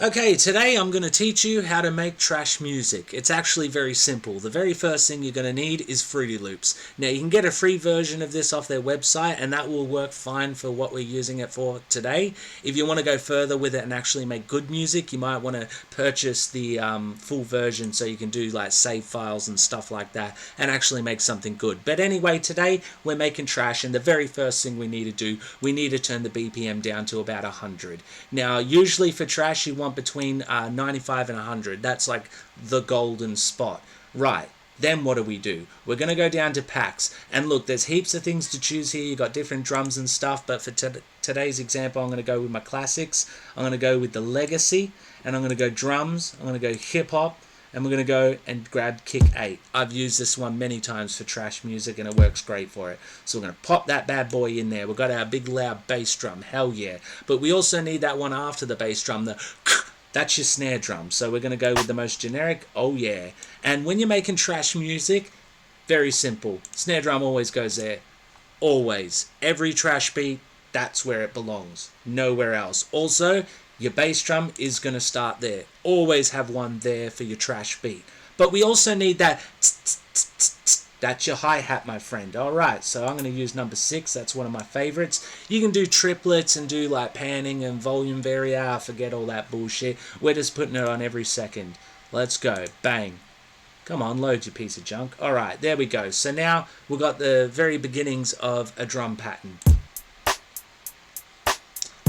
Okay, today I'm going to teach you how to make trash music. It's actually very simple. The very first thing you're going to need is Fruity Loops. Now you can get a free version of this off their website and that will work fine for what we're using it for today. If you want to go further with it and actually make good music, you might want to purchase the full version so you can do like save files and stuff like that and actually make something good. But anyway, today we're making trash and the very first thing we need to do, we need to turn the BPM down to about 100. Now usually for trash you want between 95 and 100. That's like the golden spot. Right. Then what do? We're going to go down to packs. And look, there's heaps of things to choose here. You've got different drums and stuff. But for today's example, I'm going to go with my classics. I'm going to go with the Legacy. And I'm going to go drums. I'm going to go hip-hop. And we're going to go and grab Kick 8. I've used this one many times for trash music and it works great for it. So we're going to pop that bad boy in there. We've got our big loud bass drum. Hell yeah. But we also need that one after the bass drum. That's your snare drum. So we're going to go with the most generic. Oh yeah. And when you're making trash music, very simple. Snare drum always goes there. Always. Every trash beat, that's where it belongs. Nowhere else. Also, your bass drum is going to start there. Always have one there for your trash beat. But we also need that. That's your hi-hat, my friend. Alright, so I'm going to use number 6. That's one of my favorites. You can do triplets and do like panning and volume vari. Forget all that bullshit. We're just putting it on every second. Let's go. Bang. Come on, load you piece of junk. Alright, there we go. So now we've got the very beginnings of a drum pattern.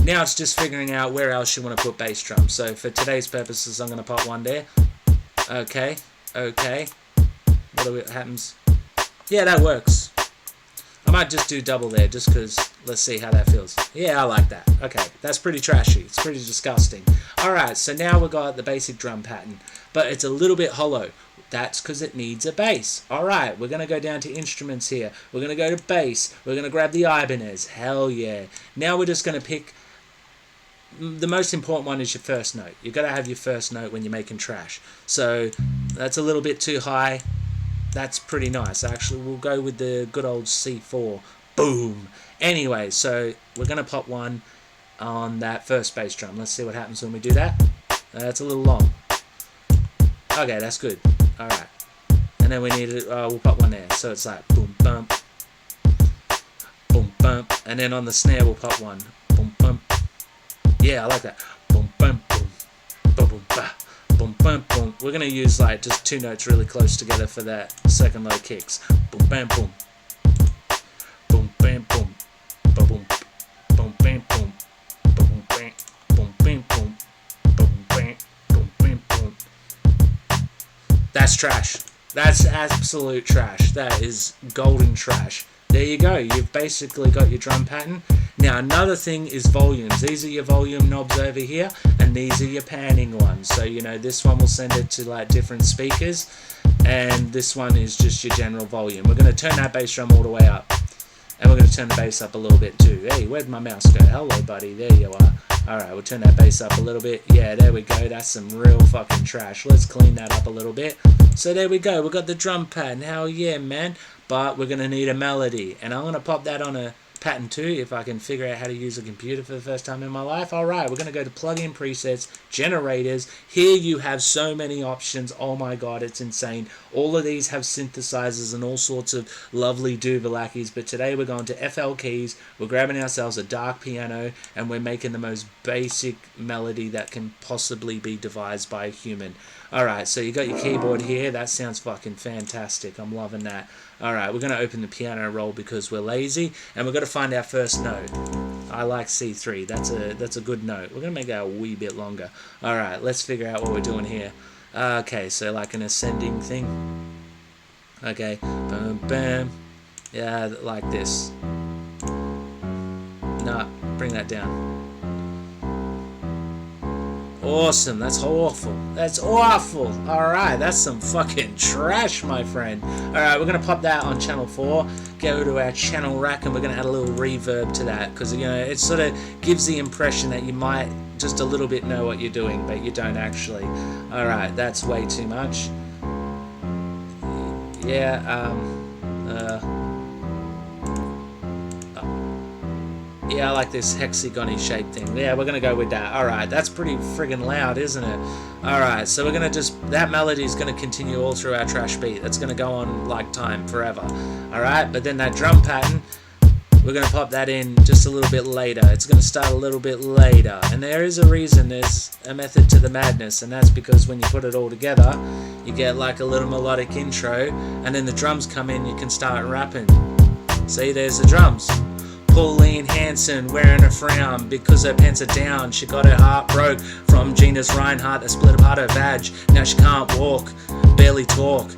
Now it's just figuring out where else you want to put bass drum. So for today's purposes, I'm going to pop one there. Okay. What happens? Yeah, that works. I might just do double there just because let's see how that feels. Yeah, I like that. Okay, that's pretty trashy. It's pretty disgusting. Alright, so now we've got the basic drum pattern. But it's a little bit hollow. That's because it needs a bass. Alright, we're going to go down to instruments here. We're going to go to bass. We're going to grab the Ibanez. Hell yeah. Now we're just going to pick... The most important one is your first note. You've got to have your first note when you're making trash. So that's a little bit too high. That's pretty nice. Actually, we'll go with the good old C4. Boom. Anyway, so we're going to pop one on that first bass drum. Let's see what happens when we do that. That's a little long. Okay, that's good. Alright. And then we need it, we'll pop one there. So it's like boom, bump. Boom, bump. And then on the snare, we'll pop one. Boom, bump. Yeah, I like that. Boom, bum, boom, boom, boom, ba, boom, bum, boom. We're gonna use like just 2 notes really close together for that second low kicks. Boom, bam, boom, boom, bam, boom, boom, boom, boom, bam, boom, boom, bam, boom, bam, boom, boom, bam, boom, bam, boom. That's trash. That's absolute trash. That is golden trash. There you go. You've basically got your drum pattern. Now another thing is volumes. These are your volume knobs over here and these are your panning ones. So you know this one will send it to like different speakers and this one is just your general volume. We're going to turn that bass drum all the way up and we're going to turn the bass up a little bit too. Hey, where'd my mouse go? Hello buddy, there you are. Alright, we'll turn that bass up a little bit. Yeah, there we go. That's some real fucking trash. Let's clean that up a little bit. So there we go. We've got the drum pattern. Hell yeah, man. But we're going to need a melody. And I'm going to pop that on a pattern 2 if I can figure out how to use a computer for the first time in my life. Alright, we're going to go to plugin presets, generators. Here you have so many options. Oh my god, it's insane. All of these have synthesizers and all sorts of lovely doovalakis. But today we're going to FL keys. We're grabbing ourselves a dark piano and we're making the most basic melody that can possibly be devised by a human. Alright, so you got your keyboard here. That sounds fucking fantastic. I'm loving that. Alright, we're going to open the piano roll because we're lazy. And we're going to find our first note. I like C3. That's a good note. We're going to make that a wee bit longer. Alright, let's figure out what we're doing here. Okay, so like an ascending thing. Okay, boom, bam. Yeah, like this. No, bring that down. Awesome, that's awful. That's awful. Alright, that's some fucking trash, my friend. Alright, we're going to pop that on channel 4, go to our channel rack, and we're going to add a little reverb to that, because, you know, it sort of gives the impression that you might just a little bit know what you're doing, but you don't actually. Alright, that's way too much. Yeah, Yeah, I like this hexagon-y shape thing. Yeah, we're gonna go with that. Alright, that's pretty friggin' loud, isn't it? Alright, so we're gonna that melody is gonna continue all through our trash beat. That's gonna go on like time, forever. Alright, but then that drum pattern, we're gonna pop that in just a little bit later. It's gonna start a little bit later. And there is a reason, there's a method to the madness, and that's because when you put it all together, you get like a little melodic intro, and then the drums come in, you can start rapping. See, there's the drums. Pauline Hanson wearing a frown because her pants are down. She got her heart broke from Gina's Reinhardt that split apart her vag. Now she can't walk, barely talk.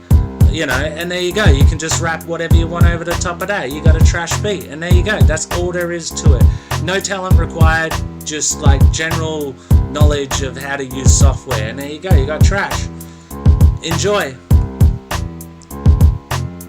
You know, and there you go. You can just rap whatever you want over the top of that. You got a trash beat, and there you go. That's all there is to it. No talent required, just like general knowledge of how to use software. And there you go. You got trash. Enjoy.